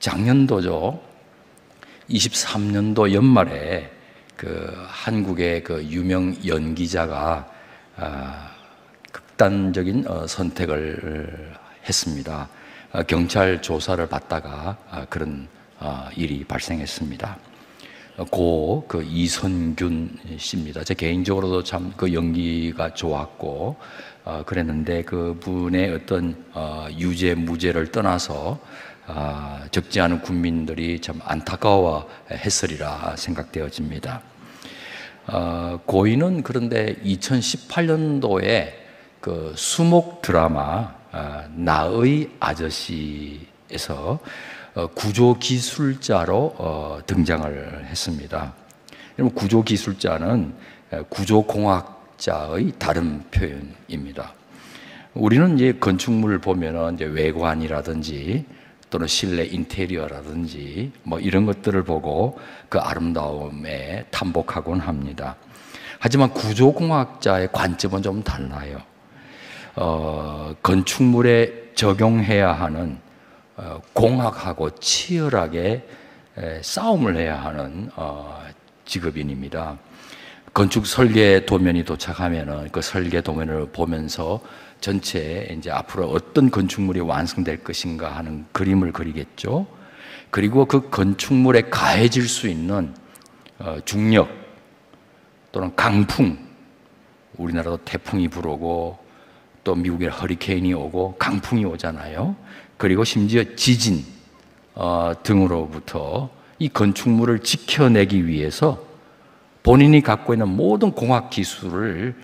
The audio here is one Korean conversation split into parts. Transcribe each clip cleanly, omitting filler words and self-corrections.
작년도죠. 23년도 연말에 한국의 유명 연기자가 극단적인 선택을 했습니다. 경찰 조사를 받다가 그런 일이 발생했습니다. 고 이선균 씨입니다. 제 개인적으로도 참 연기가 좋았고 그랬는데 그분의 어떤 유죄 무죄를 떠나서 적지 않은 국민들이 참 안타까워했으리라 생각되어집니다. 고인은 그런데 2018년도에 수목 드라마 나의 아저씨에서 구조기술자로 등장을 했습니다. 구조기술자는 구조공학자의 다른 표현입니다. 우리는 이제 건축물을 보면은 이제 외관이라든지 또는 실내 인테리어라든지 이런 것들을 보고 그 아름다움에 탐복하곤 합니다. 하지만 구조공학자의 관점은 좀 달라요. 건축물에 적용해야 하는 공학하고 치열하게 싸움을 해야 하는 직업인입니다. 건축 설계 도면이 도착하면은 그 설계 도면을 보면서 전체 이제 앞으로 어떤 건축물이 완성될 것인가 하는 그림을 그리겠죠. 그리고 그 건축물에 가해질 수 있는 중력 또는 강풍, 우리나라도 태풍이 불어오고 또 미국에 허리케인이 오고 강풍이 오잖아요. 그리고 심지어 지진 등으로부터 이 건축물을 지켜내기 위해서 본인이 갖고 있는 모든 공학 기술을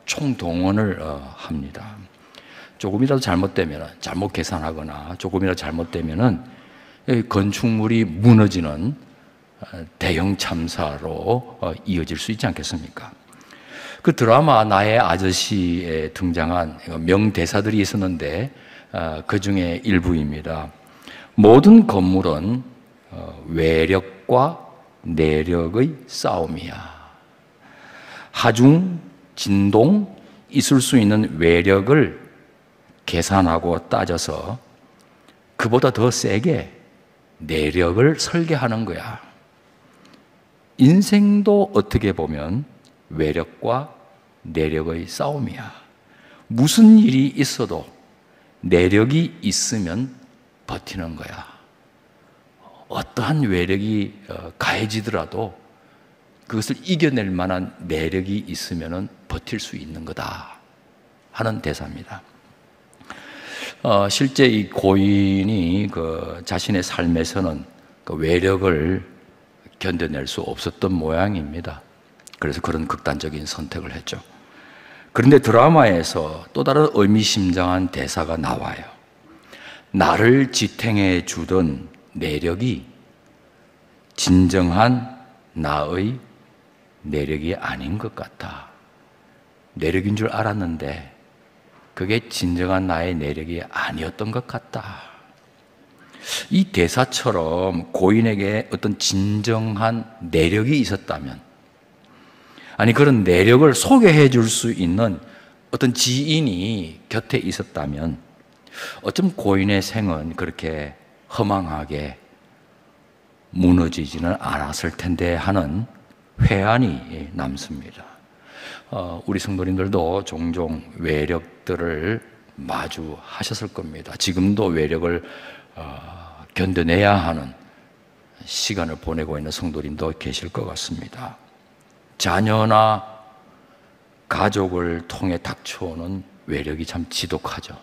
총동원을 합니다. 조금이라도 잘못되면, 잘못 계산하거나 조금이라도 잘못되면 건축물이 무너지는 대형 참사로 이어질 수 있지 않겠습니까? 그 드라마 나의 아저씨에 등장한 명대사들이 있었는데 그 중에 일부입니다. 모든 건물은 외력과 내력의 싸움이야. 하중, 진동, 있을 수 있는 외력을 계산하고 따져서 그보다 더 세게 내력을 설계하는 거야. 인생도 어떻게 보면 외력과 내력의 싸움이야. 무슨 일이 있어도 내력이 있으면 버티는 거야. 어떠한 외력이 가해지더라도 그것을 이겨낼 만한 내력이 있으면 버틸 수 있는 거다 하는 대사입니다. 실제 이 고인이 자신의 삶에서는 그 외력을 견뎌낼 수 없었던 모양입니다. 그래서 그런 극단적인 선택을 했죠. 그런데 드라마에서 또 다른 의미심장한 대사가 나와요. 나를 지탱해 주던 내력이 진정한 나의 내력이 아닌 것 같아. 내력인 줄 알았는데 그게 진정한 나의 내력이 아니었던 것 같다. 이 대사처럼 고인에게 어떤 진정한 내력이 있었다면, 아니 그런 내력을 소개해 줄 수 있는 어떤 지인이 곁에 있었다면 어쩜 고인의 생은 그렇게 허망하게 무너지지는 않았을 텐데 하는 회한이 남습니다. 우리 성도님들도 종종 외력들을 마주하셨을 겁니다. 지금도 외력을 견뎌내야 하는 시간을 보내고 있는 성도님도 계실 것 같습니다. 자녀나 가족을 통해 닥쳐오는 외력이 참 지독하죠.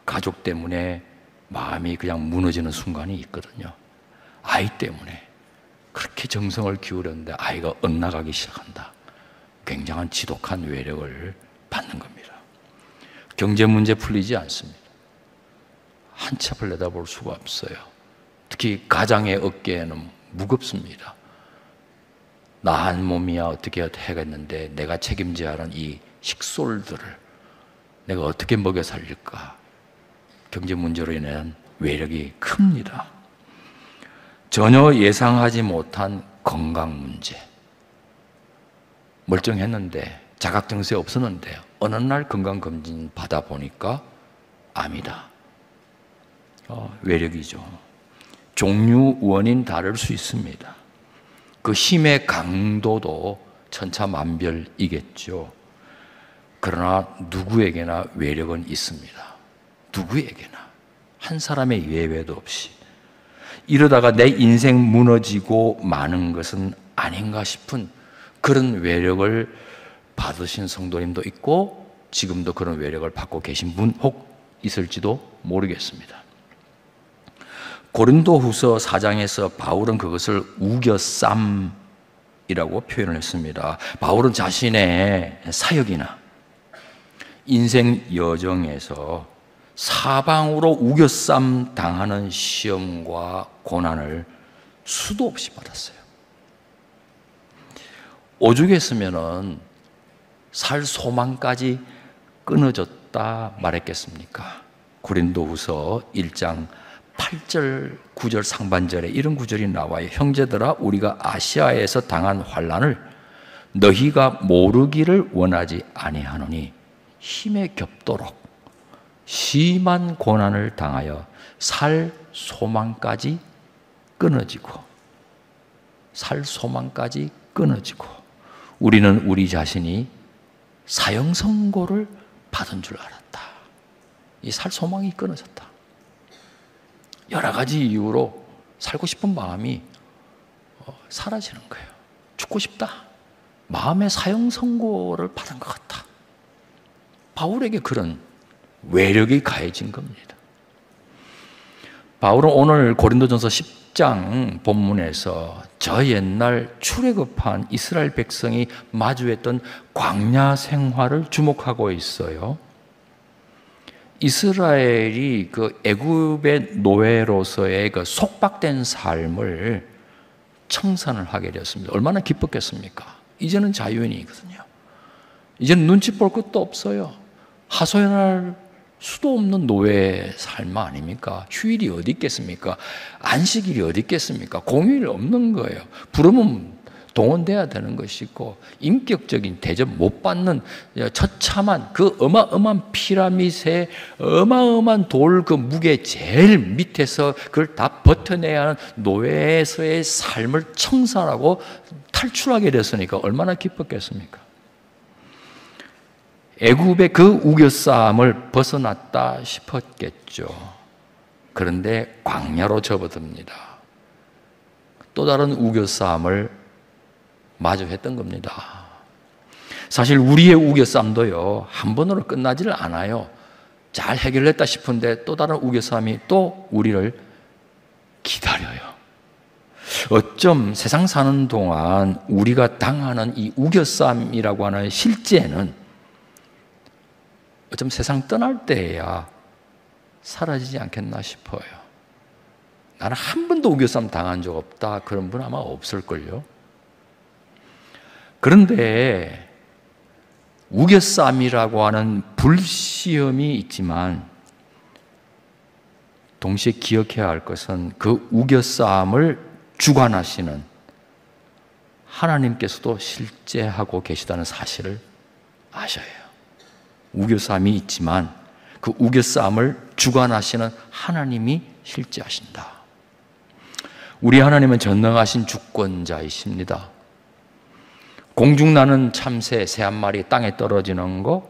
가족 때문에 마음이 그냥 무너지는 순간이 있거든요. 아이 때문에 그렇게 정성을 기울였는데 아이가 엇나가기 시작한다. 굉장한 지독한 외력을 받는 겁니다. 경제 문제 풀리지 않습니다. 한 치 앞을 내다볼 수가 없어요. 특히 가장의 어깨에는 무겁습니다. 나 한 몸이야 어떻게 해야겠는데 내가 책임져야 하는 이 식솔들을 내가 어떻게 먹여 살릴까? 경제 문제로 인한 외력이 큽니다. 전혀 예상하지 못한 건강 문제. 멀쩡했는데 자각증세 없었는데 어느 날 건강검진 받아보니까 암이다. 외력이죠. 종류, 원인 다를 수 있습니다. 그 힘의 강도도 천차만별이겠죠. 그러나 누구에게나 외력은 있습니다. 누구에게나. 한 사람의 예외도 없이. 이러다가 내 인생 무너지고 마는 것은 아닌가 싶은 그런 외력을 받으신 성도님도 있고 지금도 그런 외력을 받고 계신 분 혹 있을지도 모르겠습니다. 고린도후서 4장에서 바울은 그것을 우겨쌈이라고 표현을 했습니다. 바울은 자신의 사역이나 인생 여정에서 사방으로 우겨쌈 당하는 시험과 고난을 수도 없이 받았어요. 오죽했으면은 살 소망까지 끊어졌다 말했겠습니까? 고린도후서 1장 8절, 9절 상반절에 이런 구절이 나와요. 형제들아, 우리가 아시아에서 당한 환난을 너희가 모르기를 원하지 아니하노니 힘에 겹도록 심한 고난을 당하여 살 소망까지 끊어지고 우리는 우리 자신이 사형 선고를 받은 줄 알았다. 이 살 소망이 끊어졌다. 여러 가지 이유로 살고 싶은 마음이 사라지는 거예요. 죽고 싶다. 마음의 사형 선고를 받은 것 같다. 바울에게 그런 외력이 가해진 겁니다. 바울은 오늘 고린도전서 10장 본문에서 저 옛날 출애굽한 이스라엘 백성이 마주했던 광야 생활을 주목하고 있어요. 이스라엘이 그 애굽의 노예로서의 그 속박된 삶을 청산을 하게 되었습니다. 얼마나 기뻤겠습니까? 이제는 자유인이거든요. 이제는 눈치 볼 것도 없어요. 하소연할 수도 없는 노예 삶 아닙니까? 휴일이 어디 있겠습니까? 안식일이 어디 있겠습니까? 공휴일 없는 거예요. 부르면 동원돼야 되는 것이고 인격적인 대접 못 받는 처참한 그 어마어마한 피라밋의 어마어마한 돌 그 무게 제일 밑에서 그걸 다 버텨내야 하는 노예에서의 삶을 청산하고 탈출하게 됐으니까 얼마나 기뻤겠습니까? 애굽의 그 우겨싸움을 벗어났다 싶었겠죠. 그런데 광야로 접어듭니다. 또 다른 우겨싸움을 마주했던 겁니다. 사실 우리의 우겨싸움도요, 한 번으로 끝나지를 않아요. 잘 해결했다 싶은데 또 다른 우겨싸움이 또 우리를 기다려요. 어쩜 세상 사는 동안 우리가 당하는 이 우겨싸움이라고 하는 실제는 어쩜 세상 떠날 때에야 사라지지 않겠나 싶어요. 나는 한 번도 우겨싸움 당한 적 없다. 그런 분 아마 없을걸요. 그런데 우겨싸움이라고 하는 불시험이 있지만 동시에 기억해야 할 것은 그 우겨싸움을 주관하시는 하나님께서도 실제하고 계시다는 사실을 아셔야 해요. 우겨싸움이 있지만 그 우겨싸움을 주관하시는 하나님이 실제하신다. 우리 하나님은 전능하신 주권자이십니다. 공중나는 참새 새 한 마리 땅에 떨어지는 거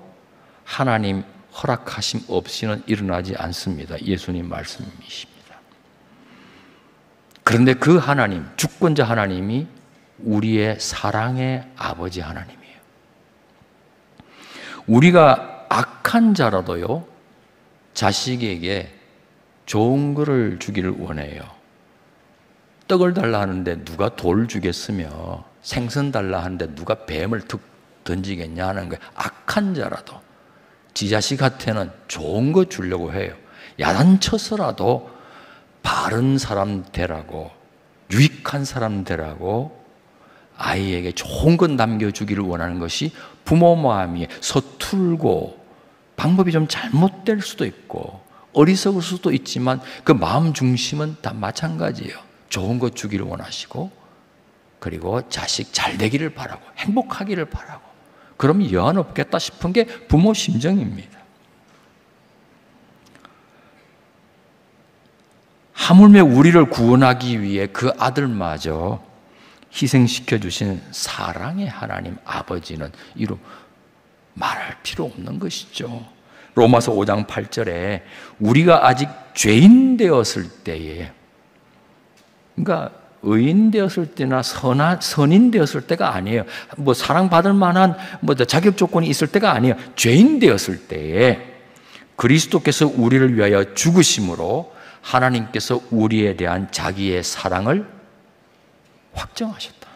하나님 허락하심 없이는 일어나지 않습니다. 예수님 말씀이십니다. 그런데 그 하나님, 주권자 하나님이 우리의 사랑의 아버지 하나님이에요. 우리가 악한 자라도요, 자식에게 좋은 것을 주기를 원해요. 떡을 달라 하는데 누가 돌 주겠으며 생선 달라 하는데 누가 뱀을 툭 던지겠냐 하는 거예요. 악한 자라도 지 자식한테는 좋은 거 주려고 해요. 야단쳐서라도 바른 사람 되라고, 유익한 사람 되라고 아이에게 좋은 것 남겨주기를 원하는 것이 부모 마음이 서툴고 방법이 좀 잘못될 수도 있고 어리석을 수도 있지만 그 마음 중심은 다 마찬가지예요. 좋은 것 주기를 원하시고 그리고 자식 잘 되기를 바라고 행복하기를 바라고 그럼 여한 없겠다 싶은 게 부모 심정입니다. 하물며 우리를 구원하기 위해 그 아들마저 희생시켜 주신 사랑의 하나님 아버지는 이루 말할 필요 없는 것이죠. 로마서 5장 8절에 우리가 아직 죄인 되었을 때에, 그러니까 의인 되었을 때나 선인 되었을 때가 아니에요. 뭐 사랑받을 만한 뭐 자격 조건이 있을 때가 아니에요. 죄인 되었을 때에 그리스도께서 우리를 위하여 죽으심으로 하나님께서 우리에 대한 자기의 사랑을 확정하셨다.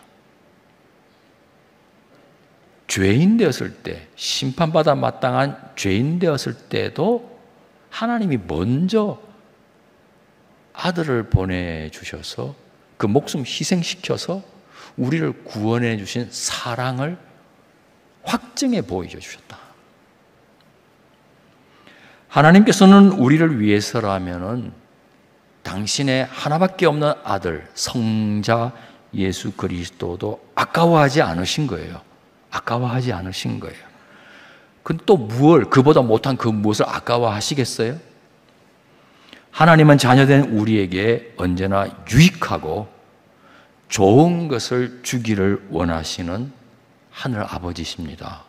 죄인 되었을 때, 심판받아 마땅한 죄인 되었을 때도 하나님이 먼저 아들을 보내주셔서 그 목숨 희생시켜서 우리를 구원해 주신 사랑을 확증해 보여주셨다. 하나님께서는 우리를 위해서라면은 당신의 하나밖에 없는 아들 성자 예수 그리스도도 아까워하지 않으신 거예요. 아까워하지 않으신 거예요. 그럼 또 그보다 못한 그 무엇을 아까워하시겠어요? 하나님은 자녀된 우리에게 언제나 유익하고 좋은 것을 주기를 원하시는 하늘 아버지십니다.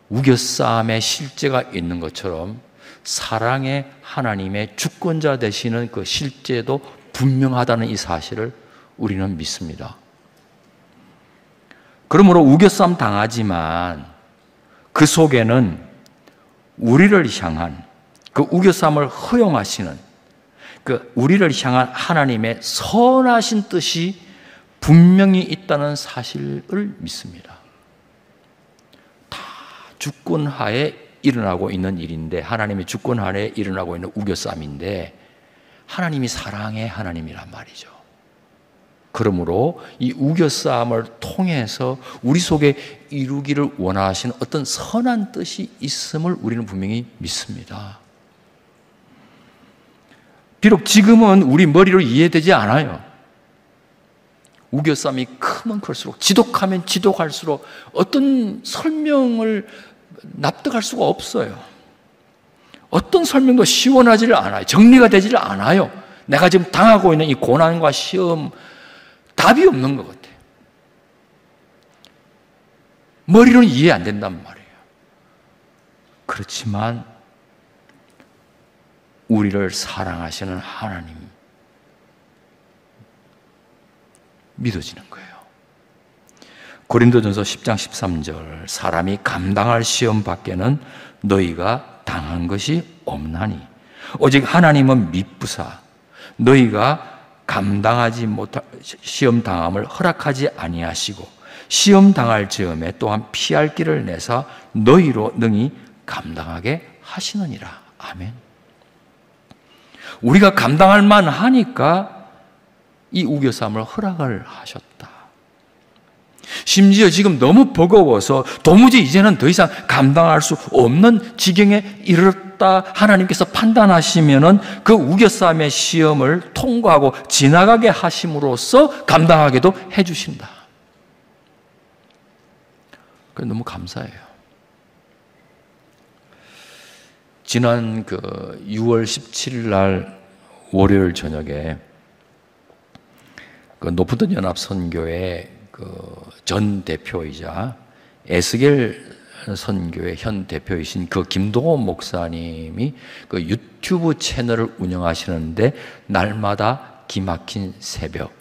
우겨싸움의 실제가 있는 것처럼 사랑의 하나님의 주권자 되시는 그 실제도 분명하다는 이 사실을 우리는 믿습니다. 그러므로 우겨싸움 당하지만 그 속에는 우리를 향한 그 우겨싸움을 허용하시는 그 우리를 향한 하나님의 선하신 뜻이 분명히 있다는 사실을 믿습니다. 다 주권하에 일어나고 있는 일인데, 하나님의 주권하에 일어나고 있는 우겨싸움인데 하나님이 사랑의 하나님이란 말이죠. 그러므로 이 우겨싸움을 통해서 우리 속에 이루기를 원하시는 어떤 선한 뜻이 있음을 우리는 분명히 믿습니다. 비록 지금은 우리 머리로 이해되지 않아요. 우겨싸움이 크면 클수록, 지독하면 지독할수록 어떤 설명을 납득할 수가 없어요. 어떤 설명도 시원하지를 않아요. 정리가 되지를 않아요. 내가 지금 당하고 있는 이 고난과 시험, 답이 없는 것 같아요. 머리로는 이해 안 된단 말이에요. 그렇지만 우리를 사랑하시는 하나님 믿어지는 거예요. 고린도전서 10장 13절, 사람이 감당할 시험 밖에는 너희가 당한 것이 없나니 오직 하나님은 미쁘사 너희가 감당하지 못할 시험 당함을 허락하지 아니하시고 시험 당할 즈음에 또한 피할 길을 내사 너희로 능히 감당하게 하시느니라. 아멘. 우리가 감당할 만하니까 이 우겨싸움을 허락을 하셨다. 심지어 지금 너무 버거워서 도무지 이제는 더 이상 감당할 수 없는 지경에 이르렀다 하나님께서 판단하시면은 그 우겨싸움의 시험을 통과하고 지나가게 하심으로써 감당하게도 해주신다. 그게 너무 감사해요. 지난 6월 17일 날 월요일 저녁에 노푸던 연합선교회 전 대표이자 에스겔 선교회 현 대표이신 김동호 목사님이 유튜브 채널을 운영하시는데 날마다 기막힌 새벽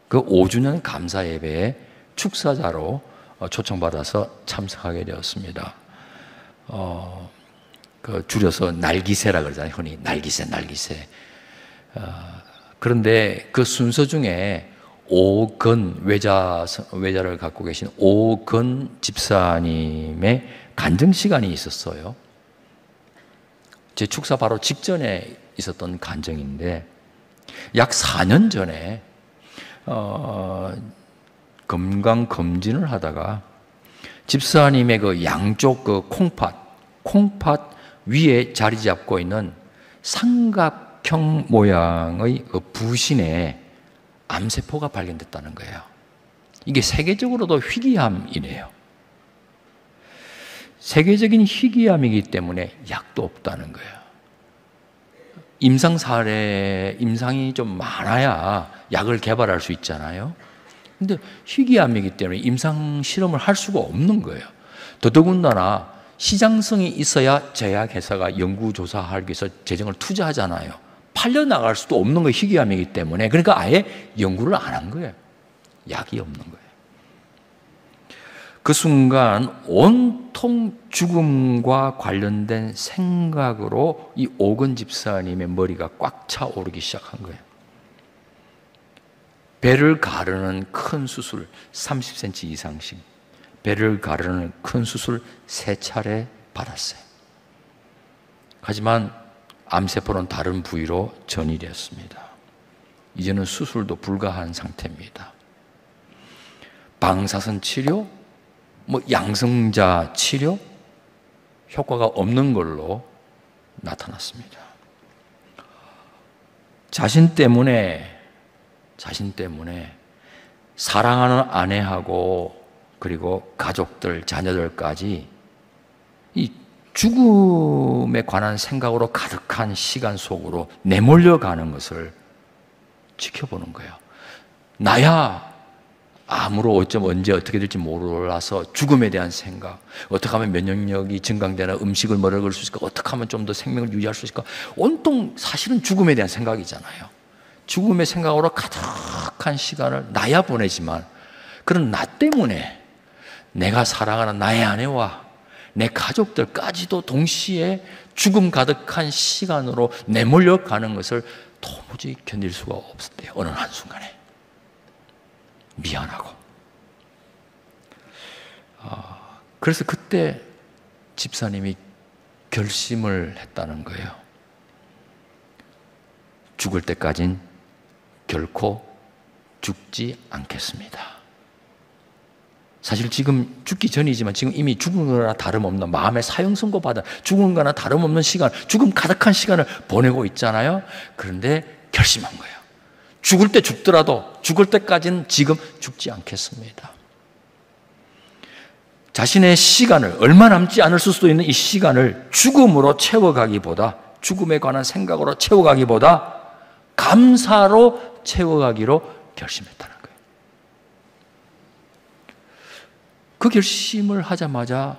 5주년 감사 예배에 축사자로 초청받아서 참석하게 되었습니다. 줄여서 날기새라 그러잖아요. 흔히 날기새. 그런데 그 순서 중에 오건 외자를 갖고 계신 오건 집사님의 간증 시간이 있었어요. 제 축사 바로 직전에 있었던 간증인데 약 4년 전에 건강 검진을 하다가 집사님의 양쪽 콩팥 위에 자리 잡고 있는 삼각형 모양의 부신에 암세포가 발견됐다는 거예요. 이게 세계적으로도 희귀암이네요. 세계적인 희귀암이기 때문에 약도 없다는 거예요. 임상 사례, 임상이 좀 많아야 약을 개발할 수 있잖아요. 근데 희귀암이기 때문에 임상 실험을 할 수가 없는 거예요. 더더군다나 시장성이 있어야 제약회사가 연구조사하기 위해서 재정을 투자하잖아요. 팔려나갈 수도 없는 거 희귀암이기 때문에. 그러니까 아예 연구를 안 한 거예요. 약이 없는 거예요. 그 순간 온통 죽음과 관련된 생각으로 이 오건 집사님의 머리가 꽉 차오르기 시작한 거예요. 배를 가르는 큰 수술 30cm 이상씩, 배를 가르는 큰 수술 3차례 받았어요. 하지만 암세포는 다른 부위로 전이되었습니다. 이제는 수술도 불가한 상태입니다. 방사선 치료, 양성자 치료 효과가 없는 걸로 나타났습니다. 자신 때문에 사랑하는 아내하고 그리고 가족들, 자녀들까지 이 죽음에 관한 생각으로 가득한 시간 속으로 내몰려가는 것을 지켜보는 거예요. 나야 암으로 어쩜 언제 어떻게 될지 몰라서 죽음에 대한 생각, 어떻게 하면 면역력이 증강되나, 음식을 먹을 수 있을까, 어떻게 하면 좀 더 생명을 유지할 수 있을까, 온통 사실은 죽음에 대한 생각이잖아요. 죽음의 생각으로 가득한 시간을 나야 보내지만, 그런 나 때문에 내가 사랑하는 나의 아내와 내 가족들까지도 동시에 죽음 가득한 시간으로 내몰려 가는 것을 도무지 견딜 수가 없었대요. 어느 한순간에 미안하고. 그래서 그때 집사님이 결심을 했다는 거예요. 죽을 때까진 결코 죽지 않겠습니다. 사실 지금 죽기 전이지만 지금 이미 죽은 거나 다름없는, 마음의 사형선고 받아 죽은 거나 다름없는 시간, 죽음 가득한 시간을 보내고 있잖아요. 그런데 결심한 거예요. 죽을 때 죽더라도 죽을 때까지는 지금 죽지 않겠습니다. 자신의 시간을, 얼마 남지 않을 수도 있는 이 시간을 죽음으로 채워가기보다, 죽음에 관한 생각으로 채워가기보다 감사로 채워가기로 결심했다는 거예요. 그 결심을 하자마자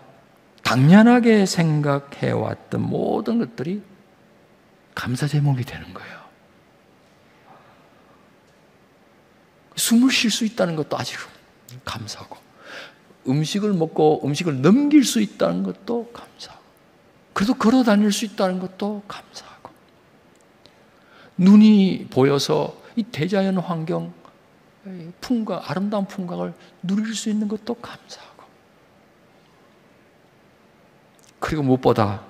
당연하게 생각해왔던 모든 것들이 감사 제목이 되는 거예요. 숨을 쉴 수 있다는 것도 아주 감사하고, 음식을 먹고 음식을 넘길 수 있다는 것도 감사하고, 그래도 걸어 다닐 수 있다는 것도 감사하고, 눈이 보여서 이 대자연 환경, 풍광, 아름다운 풍광을 누릴 수 있는 것도 감사하고, 그리고 무엇보다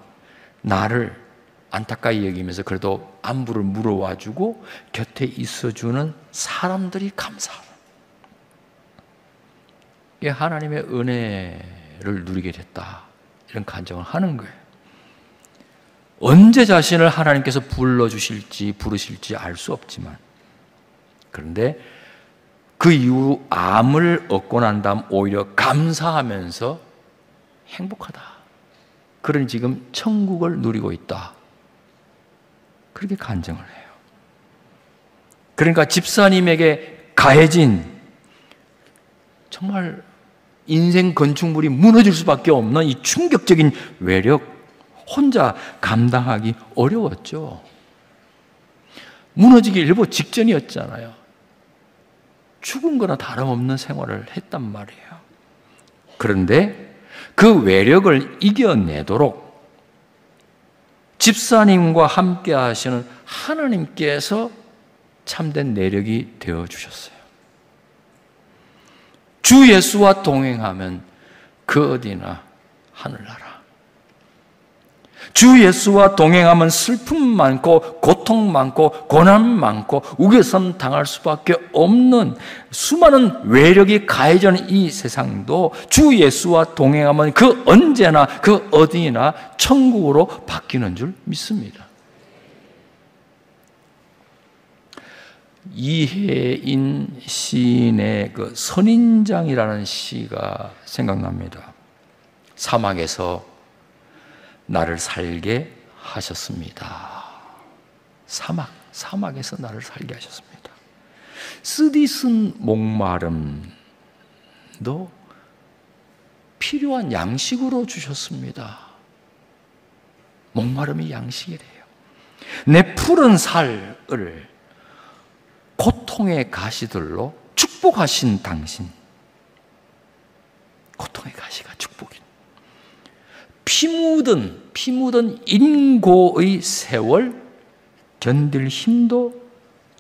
나를 안타까이 여기면서 그래도 안부를 물어와주고 곁에 있어주는 사람들이 감사하다. 이게 하나님의 은혜를 누리게 됐다, 이런 간증을 하는 거예요. 언제 자신을 하나님께서 불러주실지 부르실지 알 수 없지만, 그런데 그 이후 암을 얻고 난 다음 오히려 감사하면서 행복하다, 그러니 지금 천국을 누리고 있다, 그렇게 간증을 해요. 그러니까 집사님에게 가해진 정말 인생 건축물이 무너질 수밖에 없는 이 충격적인 외력, 혼자 감당하기 어려웠죠. 무너지기 일보 직전이었잖아요. 죽은 거나 다름없는 생활을 했단 말이에요. 그런데 그 외력을 이겨내도록 집사님과 함께 하시는 하나님께서 참된 내력이 되어주셨어요. 주 예수와 동행하면 그 어디나 하늘나라. 주 예수와 동행하면 슬픔 많고 고통 많고 고난 많고 우겨섬 당할 수밖에 없는 수많은 외력이 가해지는 이 세상도 주 예수와 동행하면 그 언제나 그 어디나 천국으로 바뀌는 줄 믿습니다. 이혜인 시인의 그 선인장이라는 시가 생각납니다. 사막에서 나를 살게 하셨습니다. 사막에서 나를 살게 하셨습니다. 쓰디쓴 목마름도 필요한 양식으로 주셨습니다. 목마름이 양식이래요. 내 푸른 살을 고통의 가시들로 축복하신 당신, 고통의 가시가 축복이, 피 묻은 인고의 세월 견딜 힘도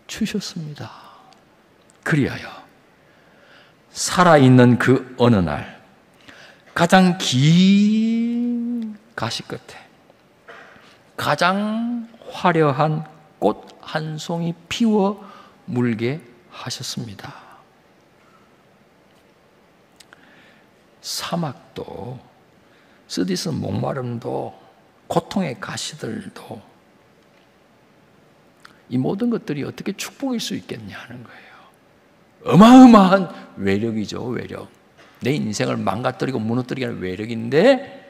주셨습니다. 그리하여 살아있는 그 어느 날 가장 긴 가시 끝에 가장 화려한 꽃 한 송이 피워 물게 하셨습니다. 사막도, 쓰디쓴 목마름도, 고통의 가시들도, 이 모든 것들이 어떻게 축복일 수 있겠냐는 거예요. 어마어마한 외력이죠, 외력. 내 인생을 망가뜨리고 무너뜨리게 하는 외력인데,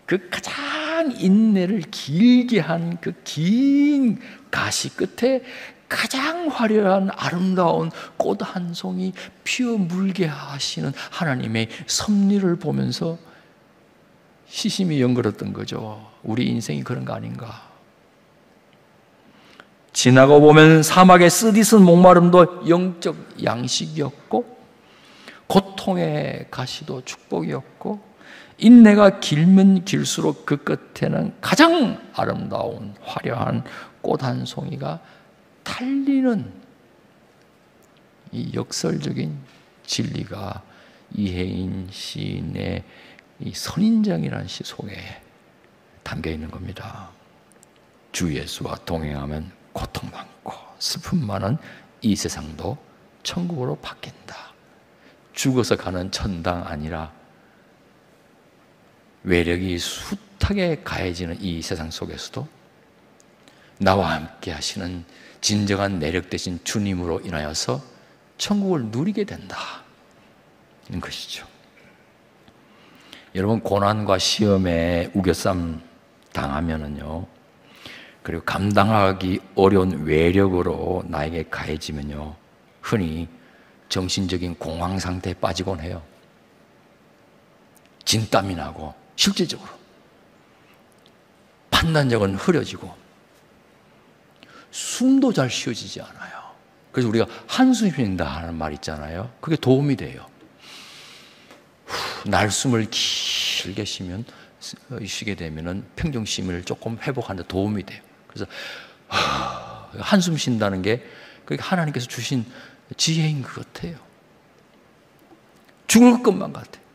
그 가장 인내를 길게 한 그 긴 가시 끝에 가장 화려한 아름다운 꽃 한 송이 피어 물게 하시는 하나님의 섭리를 보면서 시심이 연걸었던 거죠. 우리 인생이 그런 거 아닌가. 지나고 보면 사막의 쓰디쓴 목마름도 영적 양식이었고, 고통의 가시도 축복이었고, 인내가 길면 길수록 그 끝에는 가장 아름다운 화려한 꽃 한 송이가 달리는 이 역설적인 진리가 이혜인 시인의 이 선인장이라는 시 속에 담겨 있는 겁니다. 주 예수와 동행하면 고통 많고 슬픔 많은 이 세상도 천국으로 바뀐다. 죽어서 가는 천당 아니라 외력이 숱하게 가해지는 이 세상 속에서도 나와 함께 하시는 진정한 내력 되신 주님으로 인하여서 천국을 누리게 된다는 것이죠. 여러분, 고난과 시험에 우겨쌈 당하면은요, 그리고 감당하기 어려운 외력으로 나에게 가해지면요, 흔히 정신적인 공황 상태에 빠지곤 해요. 진땀이 나고 실질적으로 판단력은 흐려지고 숨도 잘 쉬어지지 않아요. 그래서 우리가 한숨 쉰다 하는 말 있잖아요. 그게 도움이 돼요. 날숨을 길게 쉬게 되면은 평정심을 조금 회복하는 데 도움이 돼요. 그래서 한숨 쉰다는 게 그게 하나님께서 주신 지혜인 것 같아요. 죽을 것만 같아요.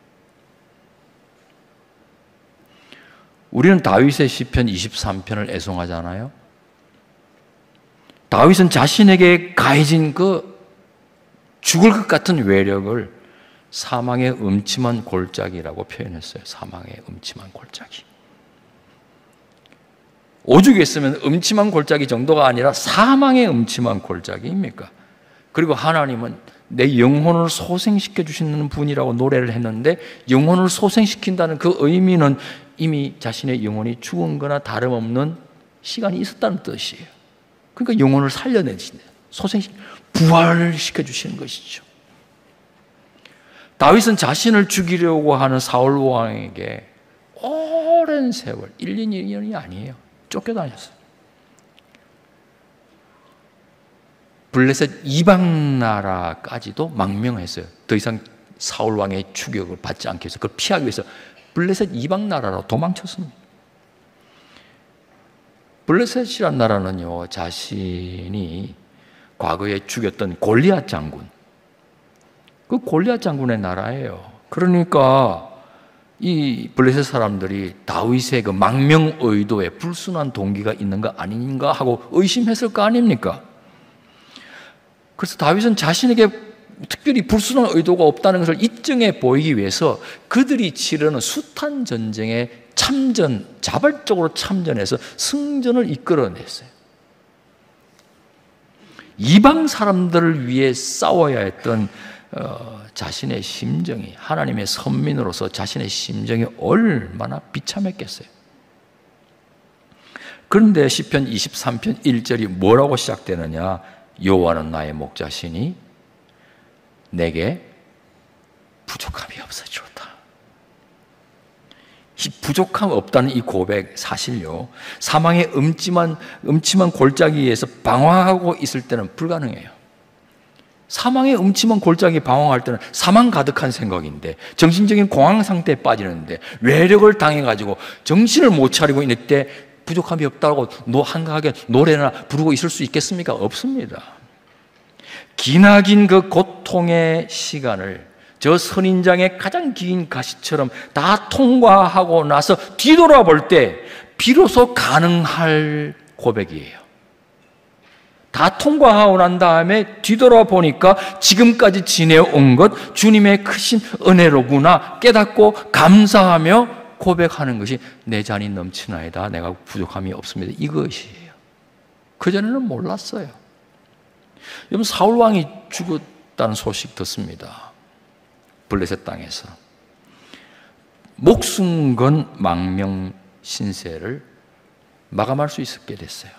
우리는 다윗의 시편 23편을 애송하잖아요. 다윗은 자신에게 가해진 그 죽을 것 같은 외력을 사망의 음침한 골짜기라고 표현했어요. 사망의 음침한 골짜기. 오죽 했으면 음침한 골짜기 정도가 아니라 사망의 음침한 골짜기입니까? 그리고 하나님은 내 영혼을 소생시켜 주시는 분이라고 노래를 했는데, 영혼을 소생시킨다는 그 의미는 이미 자신의 영혼이 죽은 거나 다름없는 시간이 있었다는 뜻이에요. 그러니까 영혼을 살려내시네, 부활을 시켜주시는 것이죠. 다윗은 자신을 죽이려고 하는 사울 왕에게 오랜 세월, 1년, 2년이 아니에요. 쫓겨다녔어요. 블레셋 이방 나라까지도 망명했어요. 더 이상 사울 왕의 추격을 받지 않기 위해서, 그걸 피하기 위해서 블레셋 이방 나라로 도망쳤습니다. 블레셋이란 나라는요, 자신이 과거에 죽였던 골리앗 장군, 그 골리앗 장군의 나라예요. 그러니까 이 블레셋 사람들이 다윗의 그 망명 의도에 불순한 동기가 있는 거 아닌가 하고 의심했을 거 아닙니까? 그래서 다윗은 자신에게 특별히 불순한 의도가 없다는 것을 입증해 보이기 위해서 그들이 치르는 숱한 전쟁에 자발적으로 참전해서 승전을 이끌어냈어요. 이방 사람들을 위해 싸워야 했던 자신의 심정이, 하나님의 선민으로서 자신의 심정이 얼마나 비참했겠어요. 그런데 시편 23편 1절이 뭐라고 시작되느냐? 여호와는 나의 목자시니 내게 부족함이 없어지로다. 이 부족함 없다는 이 고백, 사실요, 사망의 음침한 골짜기에서 방황하고 있을 때는 불가능해요. 사망의 음침한 골짜기 방황할 때는 사망 가득한 생각인데, 정신적인 공황 상태에 빠지는데, 외력을 당해가지고 정신을 못 차리고 있을 때 부족함이 없다고 한가하게 노래나 부르고 있을 수 있겠습니까? 없습니다. 기나긴 그 고통의 시간을 저 선인장의 가장 긴 가시처럼 다 통과하고 나서 뒤돌아볼 때 비로소 가능할 고백이에요. 다 통과하고 난 다음에 뒤돌아보니까 지금까지 지내온 것 주님의 크신 은혜로구나 깨닫고 감사하며 고백하는 것이 내 잔이 넘치나이다. 내가 부족함이 없습니다. 이것이에요. 그전에는 몰랐어요. 여러분, 사울 왕이 죽었다는 소식 듣습니다. 블레셋 땅에서. 목숨 건 망명 신세를 마감할 수 있게 됐어요.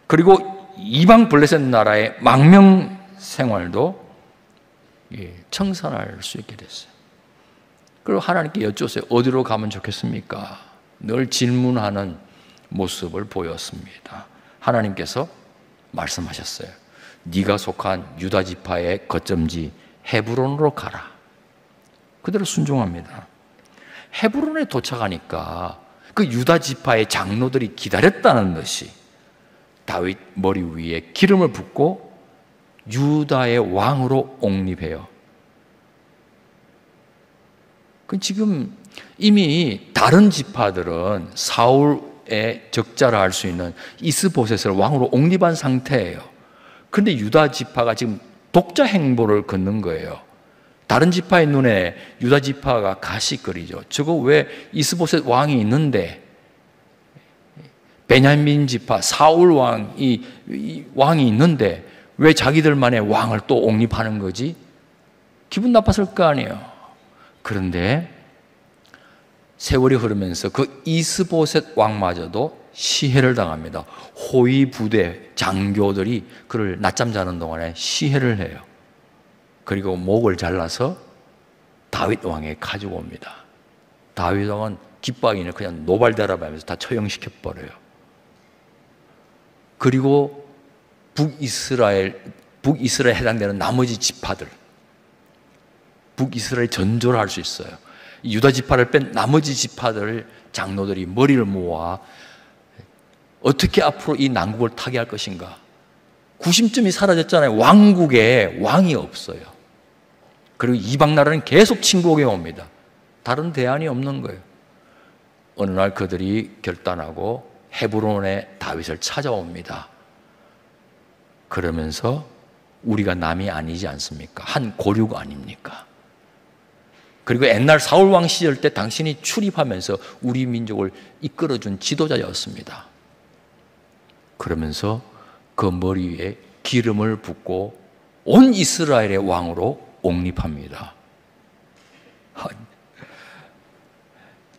그리고 이방 블레셋 나라의 망명 생활도 청산할 수 있게 됐어요. 그리고 하나님께 여쭈었어요. 어디로 가면 좋겠습니까? 늘 질문하는 모습을 보였습니다. 하나님께서 말씀하셨어요. 네가 속한 유다 지파의 거점지 헤브론으로 가라. 그대로 순종합니다. 헤브론에 도착하니까 그 유다 지파의 장로들이 기다렸다는 듯이 다윗 머리 위에 기름을 붓고 유다의 왕으로 옹립해요. 지금 이미 다른 지파들은 사울의 적자라 할 수 있는 이스보셋을 왕으로 옹립한 상태예요. 그런데 유다 지파가 지금 독자 행보를 걷는 거예요. 다른 지파의 눈에 유다 지파가 가시거리죠. 저거 왜 이스보셋 왕이 있는데 베냐민 지파 사울 왕이 있는데 왜 자기들만의 왕을 또 옹립하는 거지? 기분 나빴을 거 아니에요. 그런데 세월이 흐르면서 그 이스보셋 왕마저도 시해를 당합니다. 호위 부대 장교들이 그를 낮잠 자는 동안에 시해를 해요. 그리고 목을 잘라서 다윗 왕에게 가지고 옵니다. 다윗 왕은 깃바위를 그냥 노발대라하면서 다 처형시켜버려요. 그리고 북이스라엘에 해당되는 나머지 지파들, 북이스라엘 전조를 할 수 있어요. 유다 지파를 뺀 나머지 지파들 장로들이 머리를 모아 어떻게 앞으로 이 난국을 타개할 것인가. 구심점이 사라졌잖아요. 왕국에 왕이 없어요. 그리고 이방 나라는 계속 침공해 옵니다. 다른 대안이 없는 거예요. 어느 날 그들이 결단하고 헤브론에 다윗을 찾아옵니다. 그러면서 우리가 남이 아니지 않습니까? 한 고륙 아닙니까? 그리고 옛날 사울왕 시절 때 당신이 출입하면서 우리 민족을 이끌어준 지도자였습니다. 그러면서 그 머리 위에 기름을 붓고 온 이스라엘의 왕으로 옹립합니다.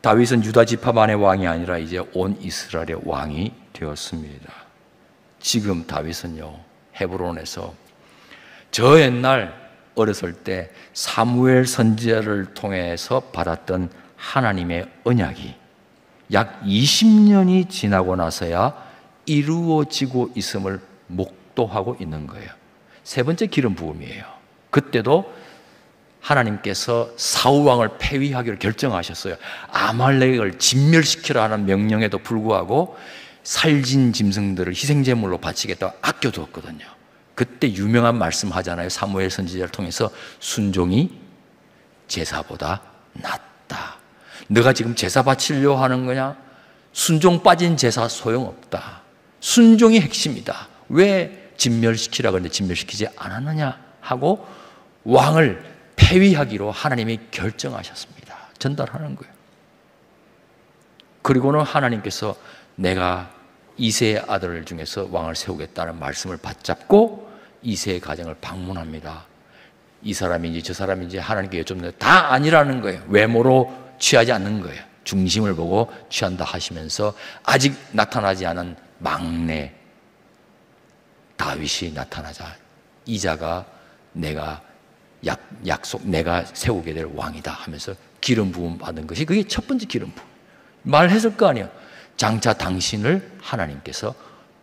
다윗은 유다 지파만의 왕이 아니라 이제 온 이스라엘의 왕이 되었습니다. 지금 다윗은요, 헤브론에서 저 옛날 어렸을 때 사무엘 선지자를 통해서 받았던 하나님의 언약이 약 20년이 지나고 나서야 이루어지고 있음을 목도하고 있는 거예요. 세 번째 기름 부음이에요. 그때도 하나님께서 사울왕을 폐위하기로 결정하셨어요. 아말렉을 진멸시키라 하는 명령에도 불구하고 살진 짐승들을 희생제물로 바치겠다고 아껴두었거든요. 그때 유명한 말씀 하잖아요. 사무엘 선지자를 통해서 순종이 제사보다 낫다. 너가 지금 제사 바치려고 하는 거냐? 순종 빠진 제사 소용없다. 순종이 핵심이다. 왜 진멸시키라 그랬는데 진멸시키지 않았느냐 하고 왕을 폐위하기로 하나님이 결정하셨습니다. 전달하는 거예요. 그리고는 하나님께서 내가 이새의 아들 중에서 왕을 세우겠다는 말씀을 받잡고 이새의 가정을 방문합니다. 이 사람인지 저 사람인지 하나님께 여쭙는데 다 아니라는 거예요. 외모로 취하지 않는 거예요. 중심을 보고 취한다 하시면서 아직 나타나지 않은 막내 다윗이 나타나자 이자가 내가 내가 세우게 될 왕이다 하면서 기름 부음 받은 것이 그게 첫 번째 기름 부음. 말했을 거 아니에요. 장차 당신을 하나님께서